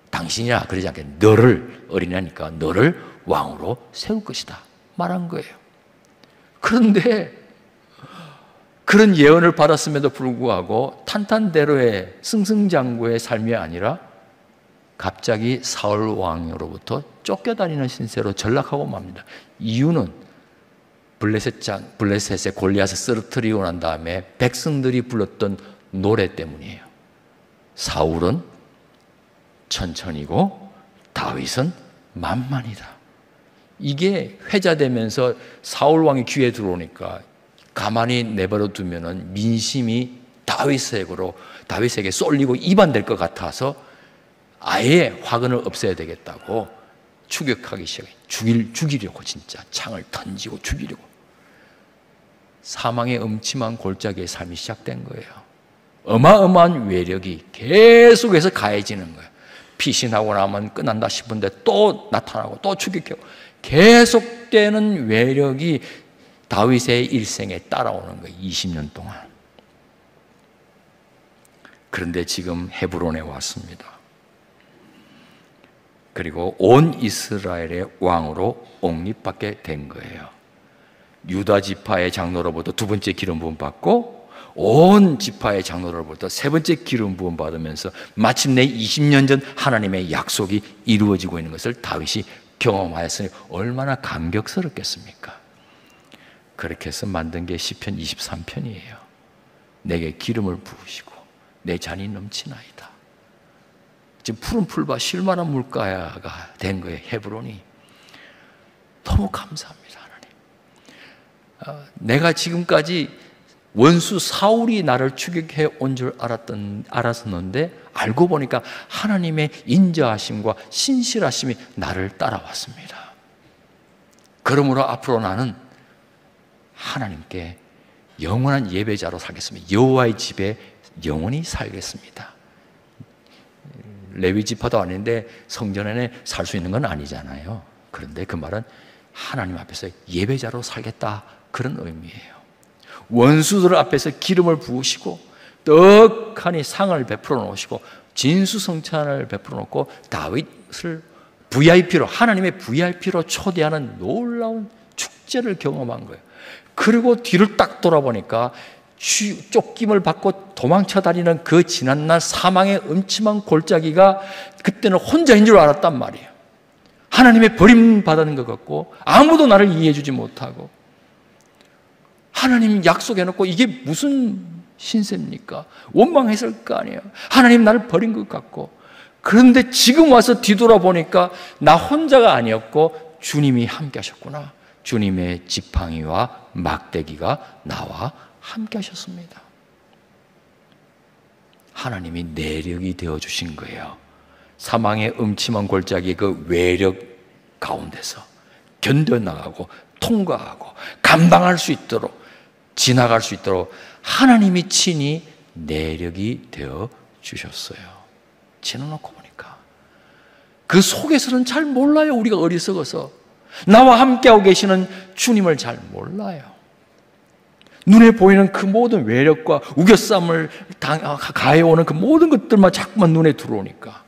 당신이라 그러지 않게 너를 어린애니까 너를 왕으로 세울 것이다 말한 거예요. 그런데 그런 예언을 받았음에도 불구하고 탄탄대로의 승승장구의 삶이 아니라 갑자기 사울 왕으로부터 쫓겨다니는 신세로 전락하고 맙니다. 이유는 블레셋의 골리앗을 쓰러뜨리고 난 다음에 백성들이 불렀던 노래 때문이에요. 사울은 천천히고 다윗은 만만이다. 이게 회자되면서 사울 왕이 귀에 들어오니까 가만히 내버려 두면은 민심이 다윗에게 쏠리고 이반될 것 같아서 아예 화근을 없애야 되겠다고 추격하기 시작해. 죽이려고 진짜 창을 던지고 죽이려고. 사망의 음침한 골짜기의 삶이 시작된 거예요. 어마어마한 외력이 계속해서 가해지는 거예요. 피신하고 나면 끝난다 싶은데 또 나타나고 또 추격하고 계속되는 외력이 다윗의 일생에 따라오는 거예요. 20년 동안. 그런데 지금 헤브론에 왔습니다. 그리고 온 이스라엘의 왕으로 옹립받게 된 거예요. 유다 지파의 장로로부터 두 번째 기름 부음 받고 온 지파의 장로로부터 세 번째 기름 부음 받으면서 마침내 20년 전 하나님의 약속이 이루어지고 있는 것을 다윗이 경험하였으니 얼마나 감격스럽겠습니까? 그렇게 해서 만든 게 시편 23편이에요. 내게 기름을 부으시고 내 잔이 넘치나이다. 지금 푸른 풀밭 쉴만한 물가가 된 거예요. 헤브론이. 너무 감사합니다, 하나님. 내가 지금까지 원수 사울이 나를 추격해 온 줄 알았었는데 알고 보니까 하나님의 인자하심과 신실하심이 나를 따라왔습니다. 그러므로 앞으로 나는 하나님께 영원한 예배자로 살겠습니다. 여호와의 집에 영원히 살겠습니다. 레위 지파도 아닌데 성전 안에 살 수 있는 건 아니잖아요. 그런데 그 말은 하나님 앞에서 예배자로 살겠다 그런 의미예요. 원수들 앞에서 기름을 부으시고 떡하니 상을 베풀어 놓으시고 진수성찬을 베풀어 놓고 다윗을 VIP로 하나님의 VIP로 초대하는 놀라운 축제를 경험한 거예요. 그리고 뒤를 딱 돌아보니까 쫓김을 받고 도망쳐 다니는 그 지난날 사망의 음침한 골짜기가 그때는 혼자인 줄 알았단 말이에요. 하나님의 버림받는 것 같고 아무도 나를 이해해 주지 못하고 하나님 약속해놓고 이게 무슨 신세입니까? 원망했을 거 아니에요. 하나님 나를 버린 것 같고. 그런데 지금 와서 뒤돌아보니까 나 혼자가 아니었고 주님이 함께 하셨구나. 주님의 지팡이와 막대기가 나와 함께 하셨습니다. 하나님이 내력이 되어주신 거예요. 사망의 음침한 골짜기 그 외력 가운데서 견뎌나가고 통과하고 감당할 수 있도록 지나갈 수 있도록 하나님이 친히 내력이 되어 주셨어요. 지나놓고 보니까 그 속에서는 잘 몰라요. 우리가 어리석어서 나와 함께하고 계시는 주님을 잘 몰라요. 눈에 보이는 그 모든 외력과 우겨쌈을 가해오는 그 모든 것들만 자꾸만 눈에 들어오니까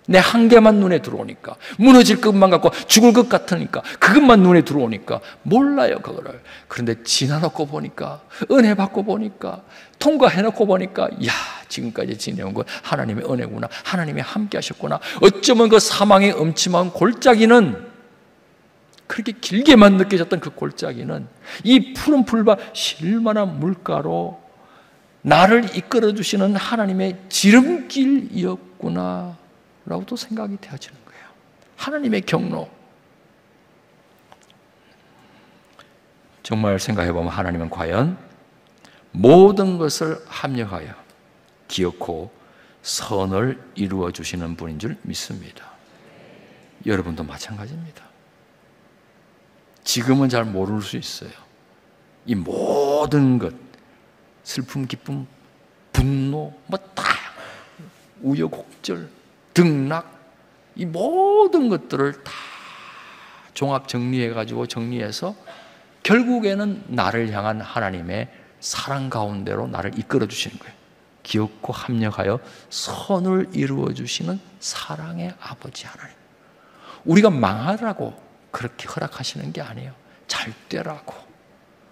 내 한계만 눈에 들어오니까 무너질 것만 같고 죽을 것 같으니까 그것만 눈에 들어오니까 몰라요 그거를. 그런데 지나놓고 보니까 은혜 받고 보니까 통과해놓고 보니까 야 지금까지 지내온 건 하나님의 은혜구나. 하나님이 함께 하셨구나. 어쩌면 그 사망의 음침한 골짜기는 그렇게 길게만 느껴졌던 그 골짜기는 이 푸른 풀밭 쉴만한 물가로 나를 이끌어주시는 하나님의 지름길이었구나 라고도 생각이 되어지는 거예요. 하나님의 경로. 정말 생각해보면 하나님은 과연 모든 것을 합력하여 기어코 선을 이루어 주시는 분인 줄 믿습니다. 여러분도 마찬가지입니다. 지금은 잘 모를 수 있어요. 이 모든 것, 슬픔, 기쁨 분노, 다 우여곡절, 등락, 이 모든 것들을 다 종합 정리해서 결국에는 나를 향한 하나님의 사랑 가운데로 나를 이끌어 주시는 거예요. 기업고 합력하여 선을 이루어 주시는 사랑의 아버지 하나님. 우리가 망하라고 그렇게 허락하시는 게 아니에요. 잘 되라고,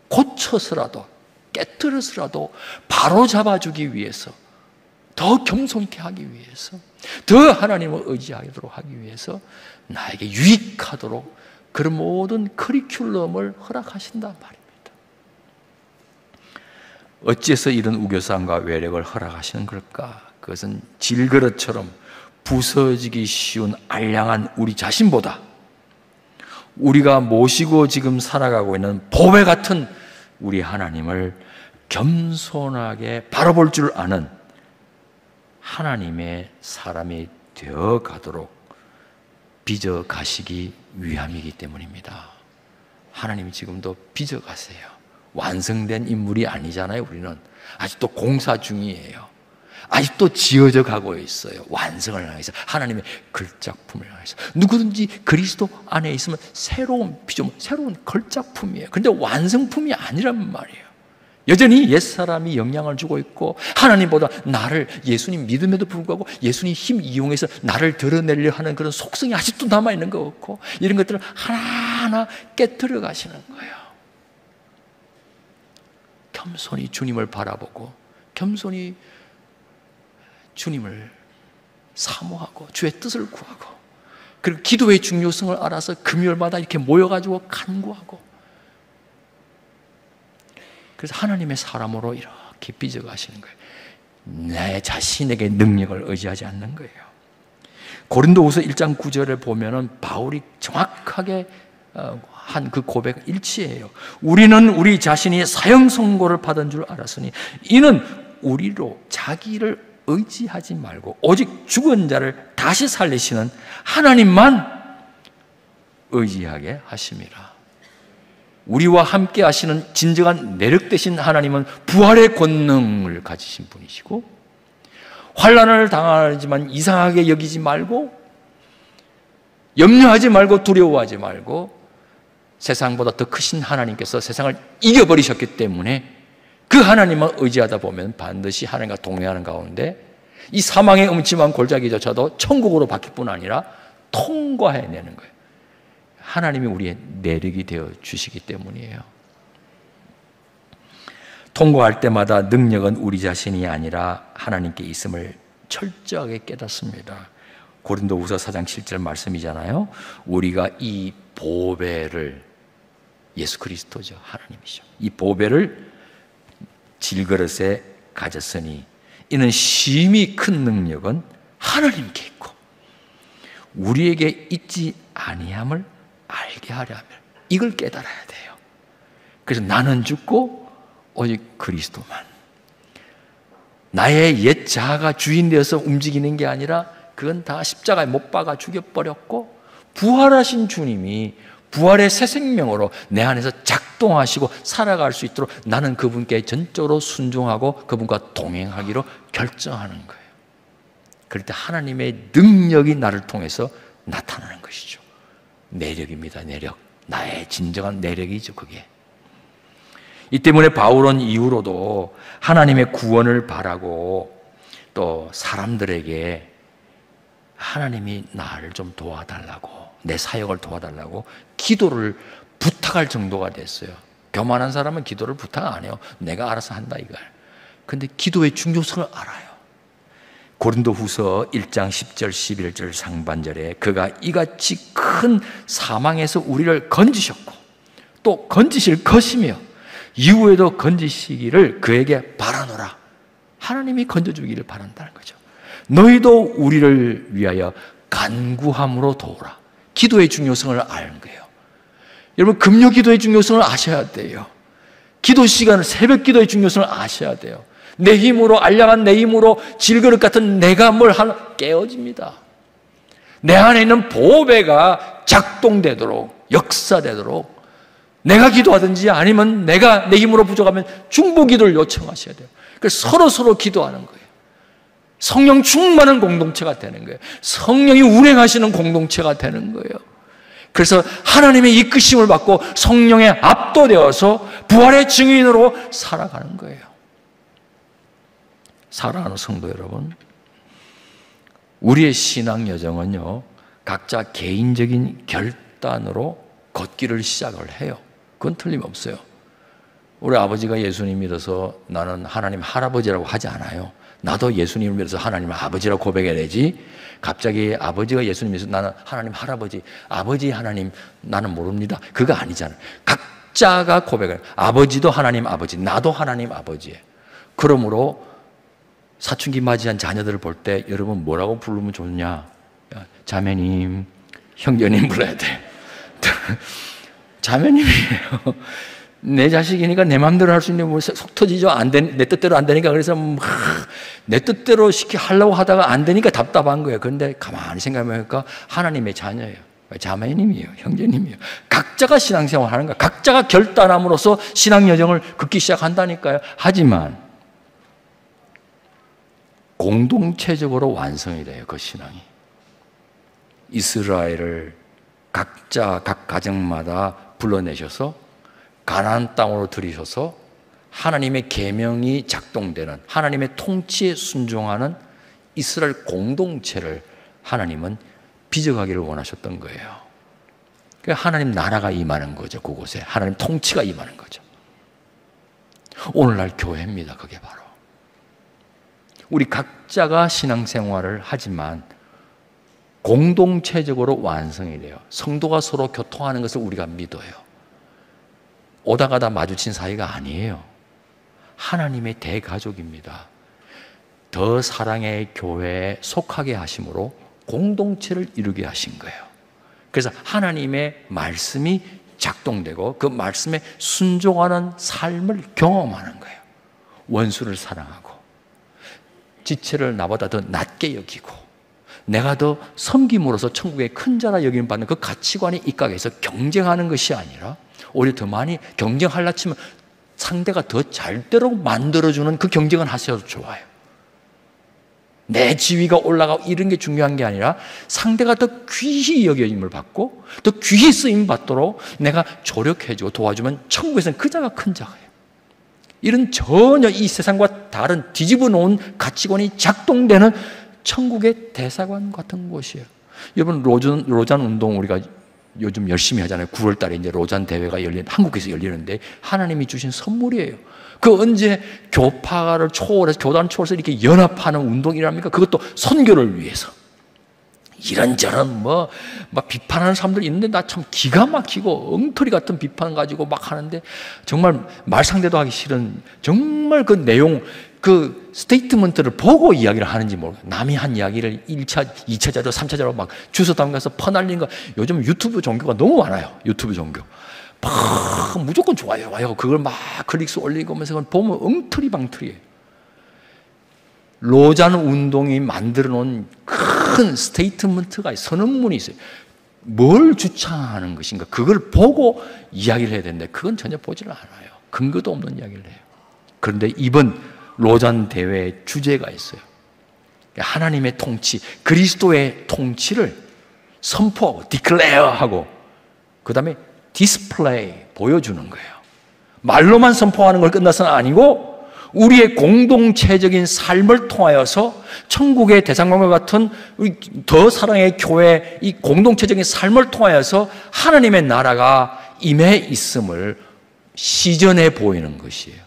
고쳐서라도, 깨뜨려서라도 바로 잡아주기 위해서, 더 겸손케 하기 위해서, 더 하나님을 의지하도록 하기 위해서 나에게 유익하도록 그런 모든 커리큘럼을 허락하신단 말입니다. 어째서 이런 우겨쌈과 외력을 허락하시는 걸까? 그것은 질그릇처럼 부서지기 쉬운 알량한 우리 자신보다 우리가 모시고 지금 살아가고 있는 보배 같은 우리 하나님을 겸손하게 바라볼 줄 아는 하나님의 사람이 되어 가도록 빚어 가시기 위함이기 때문입니다. 하나님이 지금도 빚어 가세요. 완성된 인물이 아니잖아요. 우리는 아직도 공사 중이에요. 아직도 지어져 가고 있어요. 완성을 향해서, 하나님의 걸작품을 향해서. 누구든지 그리스도 안에 있으면 새로운 피조물, 새로운 걸작품이에요. 그런데 완성품이 아니란 말이에요. 여전히 옛사람이 영향을 주고 있고, 하나님보다 나를, 예수님 믿음에도 불구하고 예수님 힘 이용해서 나를 드러내려 하는 그런 속성이 아직도 남아있는 것 같고, 이런 것들을 하나하나 깨뜨려 가시는 거예요. 겸손히 주님을 바라보고, 겸손히 주님을 사모하고 주의 뜻을 구하고, 그리고 기도의 중요성을 알아서 금요일마다 이렇게 모여가지고 간구하고, 그래서 하나님의 사람으로 이렇게 빚어가시는 거예요. 내 자신에게 능력을 의지하지 않는 거예요. 고린도후서 1장 9절에 보면은 바울이 정확하게 한 그 고백 일치해요. 우리는 우리 자신이 사형 선고를 받은 줄 알았으니 이는 우리로 자기를 의지하지 말고 오직 죽은 자를 다시 살리시는 하나님만 의지하게 하심이라. 우리와 함께 하시는 진정한 내력 되신 하나님은 부활의 권능을 가지신 분이시고, 환난을 당하지만 이상하게 여기지 말고, 염려하지 말고, 두려워하지 말고, 세상보다 더 크신 하나님께서 세상을 이겨버리셨기 때문에 그 하나님을 의지하다 보면 반드시 하나님과 동행하는 가운데 이 사망의 음침한 골짜기조차도 천국으로 바뀔 뿐 아니라 통과해내는 거예요. 하나님이 우리의 내력이 되어 주시기 때문이에요. 통과할 때마다 능력은 우리 자신이 아니라 하나님께 있음을 철저하게 깨닫습니다. 고린도후서 4장 7절 말씀이잖아요. 우리가 이 보배를, 예수 그리스도죠, 하나님이죠, 이 보배를 질그릇에 가졌으니 이는 심히 큰 능력은 하나님께 있고 우리에게 있지 아니함을 알게 하려면 이걸 깨달아야 돼요. 그래서 나는 죽고 오직 그리스도만, 나의 옛 자아가 주인 되어서 움직이는 게 아니라 그건 다 십자가에 못 박아 죽여버렸고, 부활하신 주님이 부활의 새 생명으로 내 안에서 작동하시고 살아갈 수 있도록 나는 그분께 전적으로 순종하고 그분과 동행하기로 결정하는 거예요. 그럴 때 하나님의 능력이 나를 통해서 나타나는 것이죠. 내력입니다. 내력. 나의 진정한 내력이죠, 그게. 이 때문에 바울은 이후로도 하나님의 구원을 바라고 또 사람들에게 하나님이 나를 좀 도와달라고, 내 사역을 도와달라고 기도를 부탁할 정도가 됐어요. 교만한 사람은 기도를 부탁 안 해요. 내가 알아서 한다 이걸. 근데 기도의 중요성을 알아요. 고린도후서 1장 10절 11절 상반절에 그가 이같이 큰 사망에서 우리를 건지셨고 또 건지실 것이며 이후에도 건지시기를 그에게 바라노라. 하나님이 건져주기를 바란다는 거죠. 너희도 우리를 위하여 간구함으로 도우라. 기도의 중요성을 아는 거예요. 여러분, 금요 기도의 중요성을 아셔야 돼요. 기도 시간을, 새벽 기도의 중요성을 아셔야 돼요. 내 힘으로, 알량한 내 힘으로 질그릇 같은 내가 뭘 하나 깨어집니다. 내 안에 있는 보배가 작동되도록, 역사되도록 내가 기도하든지 아니면 내가 내 힘으로 부족하면 중보 기도를 요청하셔야 돼요. 그래서 서로 기도하는 거예요. 성령 충만한 공동체가 되는 거예요. 성령이 운행하시는 공동체가 되는 거예요. 그래서 하나님의 이끄심을 받고 성령에 압도되어서 부활의 증인으로 살아가는 거예요. 사랑하는 성도 여러분, 우리의 신앙 여정은요, 각자 개인적인 결단으로 걷기를 시작을 해요. 그건 틀림없어요. 우리 아버지가 예수님 믿어서 나는 하나님 할아버지라고 하지 않아요. 나도 예수님을 믿어서 하나님 아버지라고 고백해야지, 갑자기 아버지가 예수님 믿어서 나는 하나님 할아버지, 아버지 하나님 나는 모릅니다, 그거 아니잖아요. 각자가 고백을, 아버지도 하나님 아버지, 나도 하나님 아버지예요. 그러므로 사춘기 맞이한 자녀들을 볼 때 여러분 뭐라고 부르면 좋냐? 자매님, 형제님 불러야 돼. 자매님이에요. 내 자식이니까 내 마음대로 할 수 있는데 뭐 속 터지죠. 내 뜻대로 안 되니까. 그래서 내 뜻대로 하려고 하다가 안 되니까 답답한 거예요. 그런데 가만히 생각해보니까 하나님의 자녀예요. 자매님이에요. 형제님이에요. 각자가 신앙생활 하는 거예요. 각자가 결단함으로써 신앙 여정을 걷기 시작한다니까요. 하지만 공동체적으로 완성이 돼요. 그 신앙이. 이스라엘을 각자 각 가정마다 불러내셔서 가나안 땅으로 들이셔서 하나님의 계명이 작동되는, 하나님의 통치에 순종하는 이스라엘 공동체를 하나님은 빚어가기를 원하셨던 거예요. 그러니까 하나님 나라가 임하는 거죠. 그곳에 하나님 통치가 임하는 거죠. 오늘날 교회입니다. 그게 바로 우리 각자가 신앙생활을 하지만 공동체적으로 완성이 돼요. 성도가 서로 교통하는 것을 우리가 믿어요. 오다 가다 마주친 사이가 아니에요. 하나님의 대가족입니다. 더 사랑의 교회에 속하게 하심으로 공동체를 이루게 하신 거예요. 그래서 하나님의 말씀이 작동되고 그 말씀에 순종하는 삶을 경험하는 거예요. 원수를 사랑하고 지체를 나보다 더 낮게 여기고 내가 더 섬김으로써 천국의 큰 자라 여김 받는 그 가치관이 입각해서 경쟁하는 것이 아니라 오히려 더 많이 경쟁하려 치면 상대가 더 잘 되도록 만들어주는 그 경쟁을 하셔도 좋아요. 내 지위가 올라가고 이런 게 중요한 게 아니라 상대가 더 귀히 여김을 받고 더 귀히 쓰임 받도록 내가 조력해주고 도와주면 천국에서는 그 자가 큰 자예요. 이런 전혀 이 세상과 다른 뒤집어 놓은 가치관이 작동되는 천국의 대사관 같은 곳이에요. 여러분 로잔 운동 우리가 요즘 열심히 하잖아요. 9월 달에 이제 로잔 대회가 한국에서 열리는데 하나님이 주신 선물이에요. 그 언제 교파를 초월해서 교단 초월해서 이렇게 연합하는 운동이랍니까? 그것도 선교를 위해서. 이런저런 막 비판하는 사람들이 있는데 나 참 기가 막히고 엉터리 같은 비판 가지고 막 하는데 정말 말 상대도 하기 싫은 정말 그 내용 그 스테이트먼트를 보고 이야기를 하는지 모르겠어요. 남이 한 이야기를 1차, 2차 자료, 3차 자료 막 주워 담가서 퍼날리는 거. 요즘 유튜브 종교가 너무 많아요. 유튜브 종교. 막 무조건 좋아요. 그걸 막 클릭수 올리고 하면서 보면 엉터리방터리예요. 로잔 운동이 만들어 놓은 큰 스테이트먼트가 있어요. 선언문이 있어요. 뭘 주창하는 것인가 그걸 보고 이야기를 해야 되는데 그건 전혀 보지를 않아요. 근거도 없는 이야기를 해요. 그런데 이번 로잔 대회의 주제가 있어요. 하나님의 통치, 그리스도의 통치를 선포하고 디클레어하고 그 다음에 디스플레이, 보여주는 거예요. 말로만 선포하는 걸 끝나서는 아니고 우리의 공동체적인 삶을 통하여서 천국의 대상관과 같은 더 사랑의 교회 이 공동체적인 삶을 통하여서 하나님의 나라가 임해 있음을 시전해 보이는 것이에요.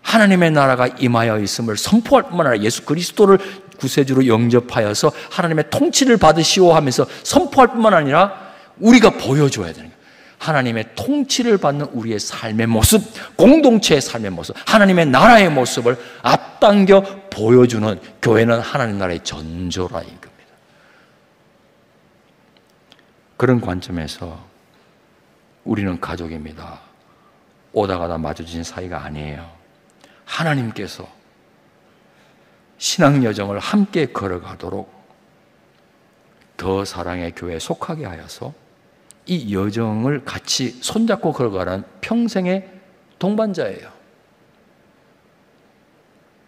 하나님의 나라가 임하여 있음을 선포할 뿐만 아니라 예수 그리스도를 구세주로 영접하여서 하나님의 통치를 받으시오 하면서 선포할 뿐만 아니라 우리가 보여줘야 되는 거예요. 하나님의 통치를 받는 우리의 삶의 모습, 공동체의 삶의 모습, 하나님의 나라의 모습을 앞당겨 보여주는 교회는 하나님 나라의 전조라는 겁니다. 그런 관점에서 우리는 가족입니다. 오다 가다 마주친 사이가 아니에요. 하나님께서 신앙 여정을 함께 걸어가도록 더 사랑의 교회에 속하게 하여서 이 여정을 같이 손잡고 걸어가는 평생의 동반자예요.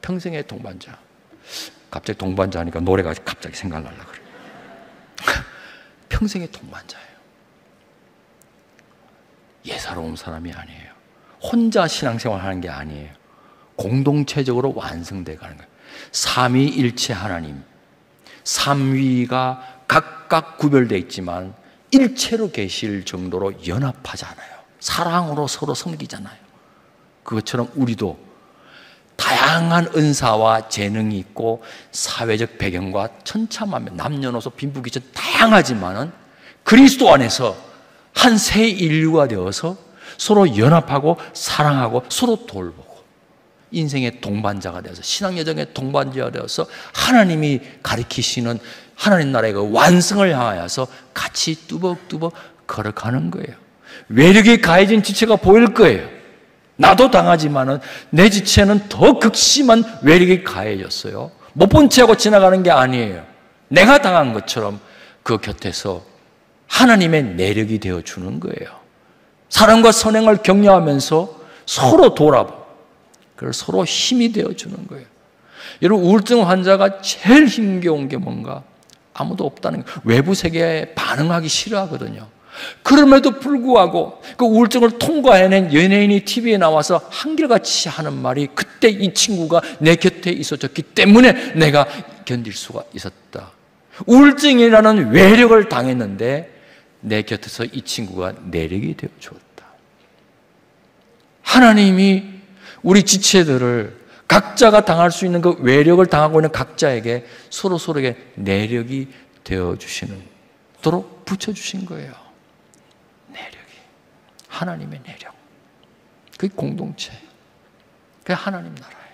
평생의 동반자. 갑자기 동반자 하니까 노래가 갑자기 생각나려 그래. 평생의 동반자예요. 예사로운 사람이 아니에요. 혼자 신앙생활 하는 게 아니에요. 공동체적으로 완성돼 가는 거예요. 삼위일체 하나님, 삼위가 각각 구별되어 있지만 일체로 계실 정도로 연합하잖아요. 사랑으로 서로 섬기잖아요. 그것처럼 우리도 다양한 은사와 재능이 있고 사회적 배경과 천차만별, 남녀노소 빈부귀천 다양하지만은 그리스도 안에서 한 새 인류가 되어서 서로 연합하고 사랑하고 서로 돌보고 인생의 동반자가 되어서 신앙 여정의 동반자가 되어서 하나님이 가리키시는 하나님 나라의 그 완성을 향하여서 같이 뚜벅뚜벅 걸어가는 거예요. 외력이 가해진 지체가 보일 거예요. 나도 당하지만은 내 지체는 더 극심한 외력이 가해졌어요. 못 본 채하고 지나가는 게 아니에요. 내가 당한 것처럼 그 곁에서 하나님의 내력이 되어주는 거예요. 사랑과 선행을 격려하면서 서로 돌아보고 그래서 서로 힘이 되어주는 거예요. 여러분, 우울증 환자가 제일 힘겨운 게 뭔가? 아무도 없다는 거예요. 외부 세계에 반응하기 싫어하거든요. 그럼에도 불구하고 그 우울증을 통과해낸 연예인이 TV에 나와서 한결같이 하는 말이 그때 이 친구가 내 곁에 있어줬기 때문에 내가 견딜 수가 있었다. 우울증이라는 외력을 당했는데 내 곁에서 이 친구가 내력이 되어주었다. 하나님이 우리 지체들을 각자가 당할 수 있는 그 외력을 당하고 있는 각자에게 서로에게 내력이 되어주시도록 붙여주신 거예요. 내력이. 하나님의 내력. 그게 공동체예요. 그게 하나님 나라예요.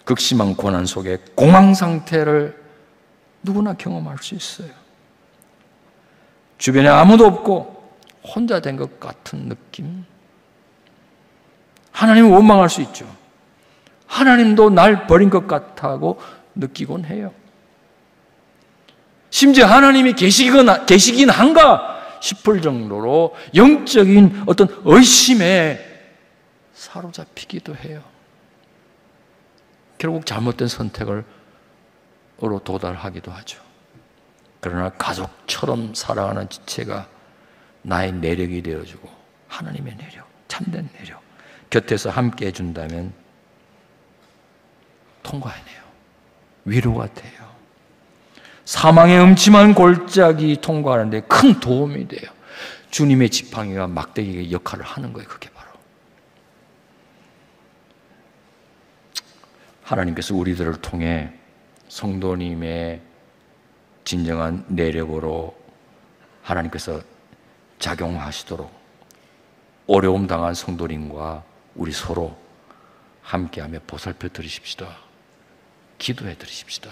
극심한 고난 속에 공황 상태를 누구나 경험할 수 있어요. 주변에 아무도 없고 혼자 된 것 같은 느낌. 하나님을 원망할 수 있죠. 하나님도 날 버린 것 같다고 느끼곤 해요. 심지어 하나님이 계시긴 한가 싶을 정도로 영적인 어떤 의심에 사로잡히기도 해요. 결국 잘못된 선택으로 도달하기도 하죠. 그러나 가족처럼 살아가는 지체가 나의 내력이 되어주고 하나님의 내력, 참된 내력 곁에서 함께 해준다면 통과해내요. 위로가 돼요. 사망의 음침한 골짜기 통과하는데 큰 도움이 돼요. 주님의 지팡이가 막대기의 역할을 하는 거예요. 그게 바로 하나님께서 우리들을 통해 성도님의 진정한 내력으로 하나님께서 작용하시도록 어려움 당한 성도님과 우리 서로 함께하며 보살펴 드리십시다. 기도해 드리십시다.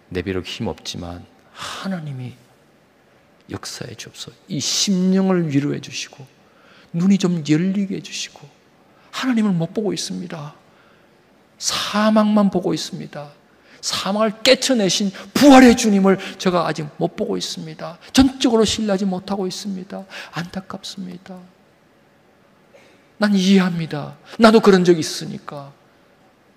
내 비록 힘없지만 하나님이 역사해 주옵소서. 이 심령을 위로해 주시고 눈이 좀 열리게 해 주시고 하나님을 못 보고 있습니다. 사망만 보고 있습니다. 사망을 깨쳐내신 부활의 주님을 제가 아직 못 보고 있습니다. 전적으로 신뢰하지 못하고 있습니다. 안타깝습니다. 난 이해합니다. 나도 그런 적이 있으니까.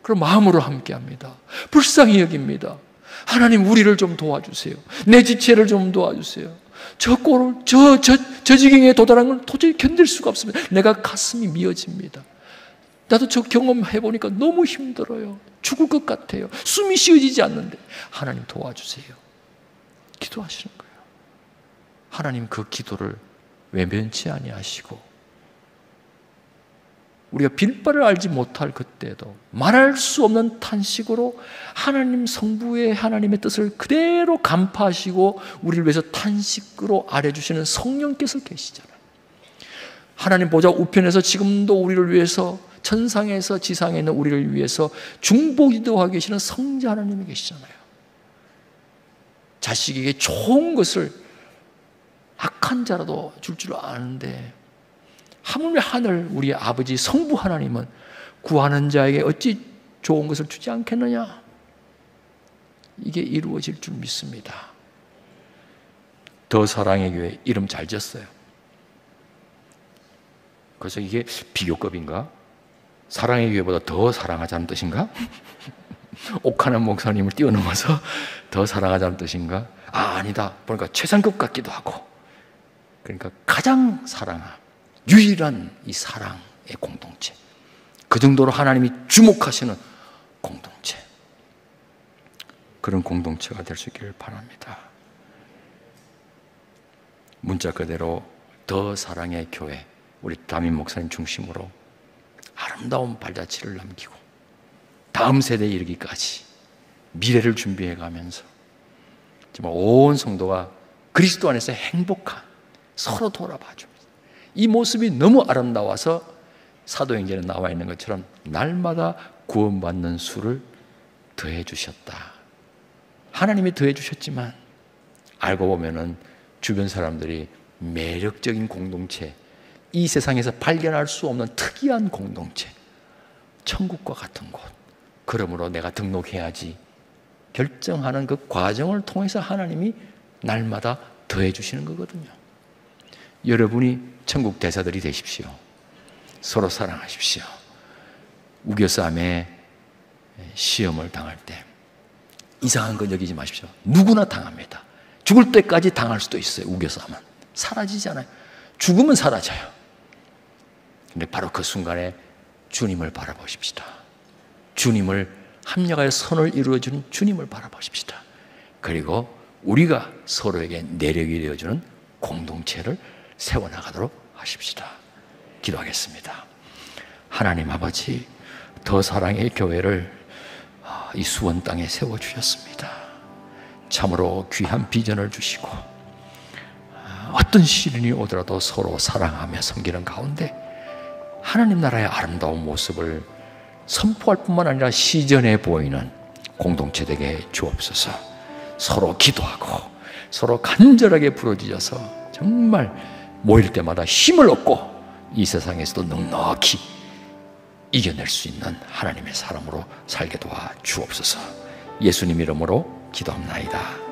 그럼 마음으로 함께합니다. 불쌍히 여깁니다. 하나님, 우리를 좀 도와주세요. 내 지체를 좀 도와주세요. 저 지경에 도달한 걸 도저히 견딜 수가 없습니다. 내가 가슴이 미어집니다. 나도 저 경험해보니까 너무 힘들어요. 죽을 것 같아요. 숨이 쉬어지지 않는데 하나님 도와주세요. 기도하시는 거예요. 하나님 그 기도를 외면치 아니하시고 우리가 빌바를 알지 못할 그때도 말할 수 없는 탄식으로 하나님 성부의 하나님의 뜻을 그대로 간파하시고 우리를 위해서 탄식으로 아뢰주시는 성령께서 계시잖아요. 하나님 보좌 우편에서 지금도 우리를 위해서 천상에서 지상에 있는 우리를 위해서 중보기도하고 계시는 성자 하나님이 계시잖아요. 자식에게 좋은 것을 악한 자라도 줄 줄 아는데 하물며 하늘 우리 아버지 성부 하나님은 구하는 자에게 어찌 좋은 것을 주지 않겠느냐? 이게 이루어질 줄 믿습니다. 더 사랑의 교회 이름 잘 지었어요. 그래서 이게 비교급인가? 사랑의 교회보다 더 사랑하자는 뜻인가? 옥하는 목사님을 뛰어넘어서 더 사랑하자는 뜻인가? 아니다. 보니까 최상급 같기도 하고. 그러니까 가장 사랑한, 유일한 이 사랑의 공동체. 그 정도로 하나님이 주목하시는 공동체. 그런 공동체가 될 수 있기를 바랍니다. 문자 그대로 더 사랑의 교회, 우리 담임 목사님 중심으로 아름다운 발자취를 남기고 다음 세대에 이르기까지 미래를 준비해 가면서 정말 온 성도가 그리스도 안에서 행복한, 서로 돌아봐 줍니다. 이 모습이 너무 아름다워서 사도행전에 나와 있는 것처럼 날마다 구원받는 수를 더해 주셨다. 하나님이 더해 주셨지만 알고 보면은 주변 사람들이 매력적인 공동체, 이 세상에서 발견할 수 없는 특이한 공동체, 천국과 같은 곳, 그러므로 내가 등록해야지 결정하는 그 과정을 통해서 하나님이 날마다 더해 주시는 거거든요. 여러분이 천국 대사들이 되십시오. 서로 사랑하십시오. 우겨싸움에 시험을 당할 때 이상한 거 여기지 마십시오. 누구나 당합니다. 죽을 때까지 당할 수도 있어요. 우겨싸움은 사라지잖아요. 죽으면 사라져요. 근데 바로 그 순간에 주님을 바라보십시다. 주님을 합력하여 선을 이루어주는 주님을 바라보십시다. 그리고 우리가 서로에게 내력이 되어주는 공동체를 세워나가도록 하십시다. 기도하겠습니다. 하나님 아버지, 더 사랑의 교회를 이 수원 땅에 세워주셨습니다. 참으로 귀한 비전을 주시고 어떤 시련이 오더라도 서로 사랑하며 섬기는 가운데 하나님 나라의 아름다운 모습을 선포할 뿐만 아니라 시전해 보이는 공동체 되게 주옵소서. 서로 기도하고 서로 간절하게 부르짖어서 정말 모일 때마다 힘을 얻고 이 세상에서도 넉넉히 이겨낼 수 있는 하나님의 사람으로 살게 도와 주옵소서. 예수님 이름으로 기도합나이다.